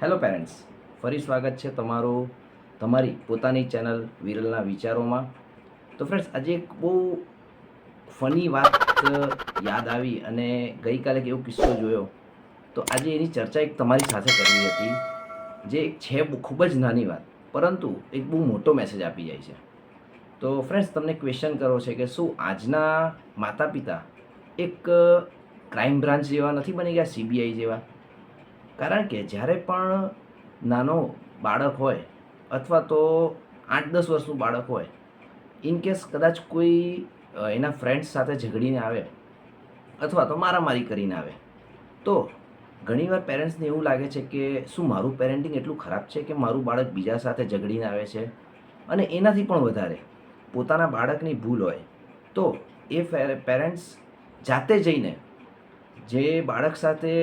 Hello parents, ફરી સ્વાગત છે તમારું તમારી પોતાની ચેનલ વિરલના વિચારોમાં. તો ફ્રેન્ડ્સ, આજે એક બહુ ફની વાત યાદ આવી અને ગઈકાલે એક એવો કિસ્સો જોયો, તો આજે એની ચર્ચા એક તમારી સાથે કરવી હતી. જે એક છે ખૂબ જ નાની વાત, પરંતુ એક બહુ મોટો મેસેજ આપી જાય છે. તો ફ્રેન્ડ્સ, તમને ક્વેશ્ચન કરવો છે કે શું આજના માતા પિતા એક ક્રાઇમ બ્રાન્ચ જેવા નથી બની ગયા, સીબીઆઈ જેવા? કારણ કે જ્યારે પણ નાનો બાળક હોય અથવા તો 8-10 વર્ષનું બાળક હોય, ઇનકેસ કદાચ કોઈ એના ફ્રેન્ડ્સ સાથે ઝઘડીને આવે અથવા તો મારામારી કરીને આવે, તો ઘણીવાર પેરેન્ટ્સને એવું લાગે છે કે શું મારું પેરેન્ટિંગ એટલું ખરાબ છે કે મારું બાળક બીજા સાથે ઝઘડીને આવે છે? અને એનાથી પણ વધારે પોતાના બાળકની ભૂલ હોય તો એ પેરેન્ટ્સ જાતે જઈને જે બાળક સાથે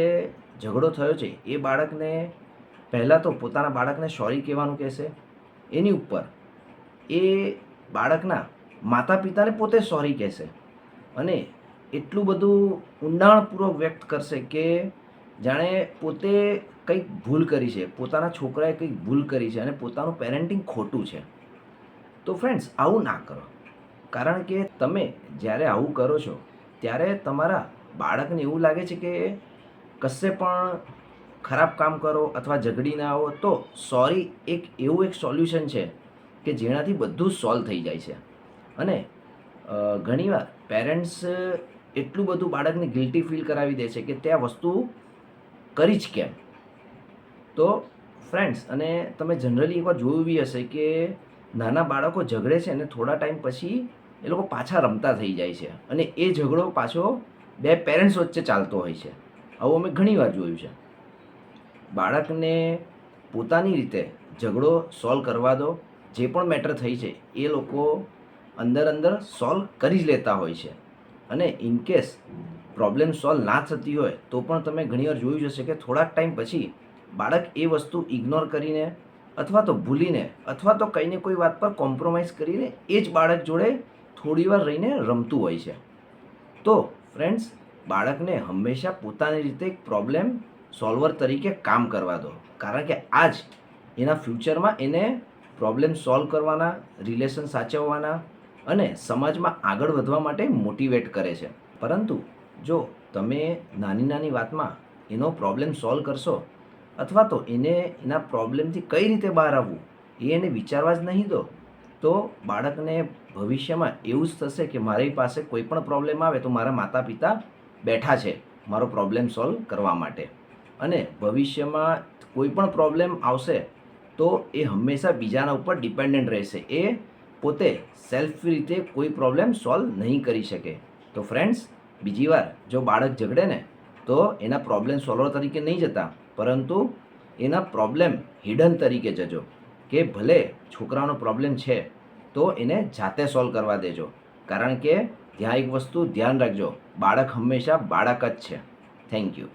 ઝઘડો થયો છે એ બાળકને પહેલાં તો પોતાના બાળકને સોરી કહેવાનું કહેશે, એની ઉપર એ બાળકના માતા પિતાને પોતે સોરી કહેશે અને એટલું બધું ઊંડાણપૂર્વક વ્યક્ત કરશે કે જાણે પોતે કંઈક ભૂલ કરી છે, પોતાના છોકરાએ કંઈક ભૂલ કરી છે અને પોતાનું પેરેન્ટિંગ ખોટું છે. તો ફ્રેન્ડ્સ, આવું ના કરો. કારણ કે તમે જ્યારે આવું કરો છો ત્યારે તમારા બાળકને એવું લાગે છે કે કશે પણ ખરાબ કામ કરો અથવા ઝઘડીને આવો તો સોરી એવું એક સોલ્યુશન છે કે જેનાથી બધું સોલ્વ થઈ જાય છે. અને ઘણીવાર પેરેન્ટ્સ એટલું બધું બાળકને ગિલ્ટી ફીલ કરાવી દે છે કે તે આ વસ્તુ કરી જ કેમ. તો ફ્રેન્ડ્સ, અને તમે જનરલી એકવાર જોયું બી હશે કે નાના બાળકો ઝઘડે છે અને થોડા ટાઈમ પછી એ લોકો પાછા રમતા થઈ જાય છે અને એ ઝઘડો પાછો બે પેરેન્ટ્સ વચ્ચે ચાલતો હોય છે. આવું અમે ઘણીવાર જોયું છે. બાળકને પોતાની રીતે ઝઘડો સોલ્વ કરવા દો. જે પણ મેટર થઈ છે એ લોકો અંદર સોલ્વ કરી જ લેતા હોય છે. અને ઇનકેસ પ્રોબ્લેમ સોલ્વ ના થતી હોય તો પણ તમે ઘણીવાર જોયું જ હશે કે થોડાક ટાઈમ પછી બાળક એ વસ્તુ ઇગ્નોર કરીને અથવા તો ભૂલીને અથવા તો કંઈ ને કોઈ વાત પર કોમ્પ્રોમાઇઝ કરીને એ જ બાળક જોડે થોડીવાર રહીને રમતું હોય છે. તો ફ્રેન્ડ્સ, બાળકને હંમેશા પોતાની રીતે એક પ્રોબ્લેમ સોલ્વર તરીકે કામ કરવા દો. કારણ કે આ જ એના ફ્યુચરમાં એને પ્રોબ્લેમ સોલ્વ કરવાના, રિલેશન સાચવવાના અને સમાજમાં આગળ વધવા માટે મોટિવેટ કરે છે. પરંતુ જો તમે નાની નાની વાતમાં એનો પ્રોબ્લેમ સોલ્વ કરશો અથવા તો એના પ્રોબ્લેમથી કઈ રીતે બહાર આવવું એને વિચારવા જ નહીં દો, તો બાળકને ભવિષ્યમાં એવું જ થશે કે મારી પાસે કોઈ પણ પ્રોબ્લેમ આવે તો મારા માતા પિતા બેઠા છે મારો પ્રોબ્લેમ સોલ્વ કરવા માટે. અને ભવિષ્યમાં કોઈ પણ પ્રોબ્લેમ આવશે તો એ હંમેશા બીજાના ઉપર ડિપેન્ડન્ટ રહેશે. એ પોતે સેલ્ફ રીતે કોઈ પ્રોબ્લેમ સોલ્વ નહીં કરી શકે. તો ફ્રેન્ડ્સ, બીજી વાર જો બાળક ઝઘડે ને તો એના પ્રોબ્લેમ સોલ્વર તરીકે નહીં જતા, પરંતુ એના પ્રોબ્લેમ હિડન તરીકે જજો કે ભલે છોકરાનો પ્રોબ્લેમ છે તો એને જાતે સોલ્વ કરવા દેજો. કારણ કે ત્યાં એક વસ્તુ ધ્યાન રાખજો, બાળક હંમેશા બાળક જ છે. Thank you.